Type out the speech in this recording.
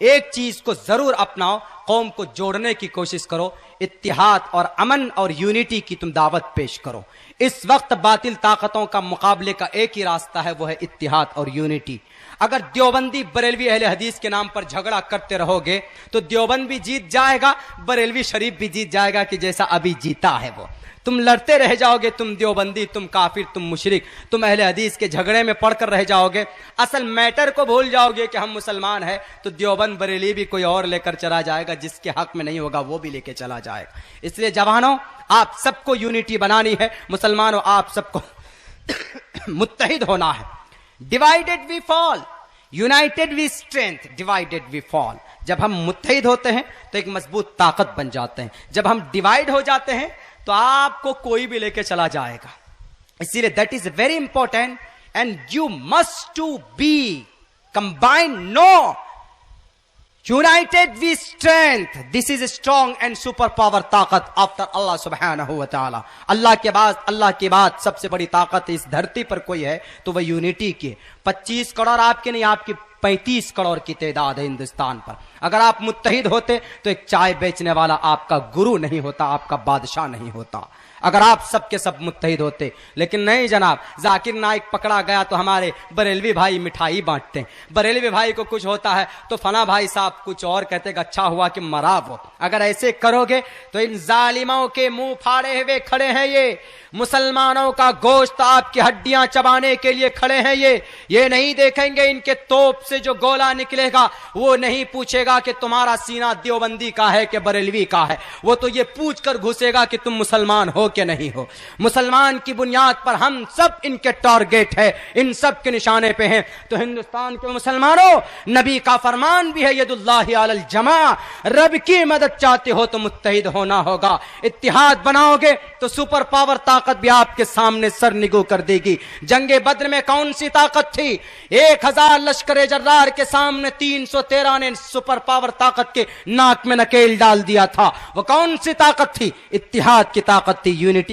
एक चीज को जरूर अपनाओ, कौम को जोड़ने की कोशिश करो, इत्तिहाद और अमन और यूनिटी की तुम दावत पेश करो। इस वक्त बातिल ताकतों का मुकाबले का एक ही रास्ता है, वो है इत्तिहाद और यूनिटी। अगर देवबंदी बरेलवी अहले हदीस के नाम पर झगड़ा करते रहोगे तो देवबंद भी जीत जाएगा, बरेलवी शरीफ भी जीत जाएगा कि जैसा अभी जीता है वो। तुम लड़ते रह जाओगे, तुम देवबंदी, तुम काफिर, तुम मुशरिक, तुम अहले हदीस के झगड़े में पड़कर रह जाओगे। असल मैटर को भूल जाओगे कि हम मुसलमान हैं, तो देवबंद बरेली भी कोई और लेकर चला जाएगा, जिसके हक में नहीं होगा वो भी लेकर चला जाएगा। इसलिए जवानों, आप सबको यूनिटी बनानी है, मुसलमानों आप सबको मुत्तहिद होना है। Divided we fall, united we strength, divided we fall. जब हम मुत्तहिद होते हैं तो एक मजबूत ताकत बन जाते हैं, जब हम डिवाइड हो जाते हैं तो आपको कोई भी लेके चला जाएगा। इसीलिए that is very important and you must to be combined, no united we strength, this is strong and super power ताकत आफ्टर अल्लाह सुब्हानहू व तआला। अल्लाह के बाद सबसे बड़ी ताकत इस धरती पर कोई है तो वह यूनिटी की। 25 करोड़ आपके नहीं, आपकी 35 करोड़ की तादाद है हिंदुस्तान पर। अगर आप मुत्तहिद होते तो एक चाय बेचने वाला आपका गुरु नहीं होता, आपका बादशाह नहीं होता। अगर आप सबके सब मुत्तहिद होते, लेकिन नहीं जनाब, जाकिर नाइक पकड़ा गया तो हमारे बरेलवी भाई मिठाई बांटते हैं, बरेलवी भाई को कुछ होता है तो फना भाई साहब कुछ और कहते हैं, अच्छा हुआ कि मरा वो। अगर ऐसे करोगे तो इन जालिमों के मुंह फाड़े हुए खड़े हैं ये, मुसलमानों का गोश्त आपकी हड्डियां चबाने के लिए खड़े हैं ये नहीं देखेंगे इनके तोप से जो गोला निकलेगा, वो नहीं पूछेगा कि तुम्हारा सीना देवबंदी का है कि बरेलवी का है, वो तो ये पूछ कर घुसेगा कि तुम मुसलमान हो कि नहीं हो। मुसलमान की बुनियाद पर हम सब इनके टारगेट है, इन सब के निशाने पे हैं। तो हिंदुस्तान के मुसलमानों, नबी का फरमान भी है, यदुल्लाहि अलल जमा, रब की मदद चाहते हो तो मुत्तहिद होना होगा। इत्तिहाद बनाओगे तो सुपर पावर ताकत भी आपके सामने सर निगो कर देगी। जंगे बद्र में कौन सी ताकत थी? 1000 लश्कर जर्रार के सामने 313 ने सुपर पावर ताकत के नाक में नकेल डाल दिया था। वो कौन सी ताकत थी? इत्तिहाद की ताकत थी, यूनिटी।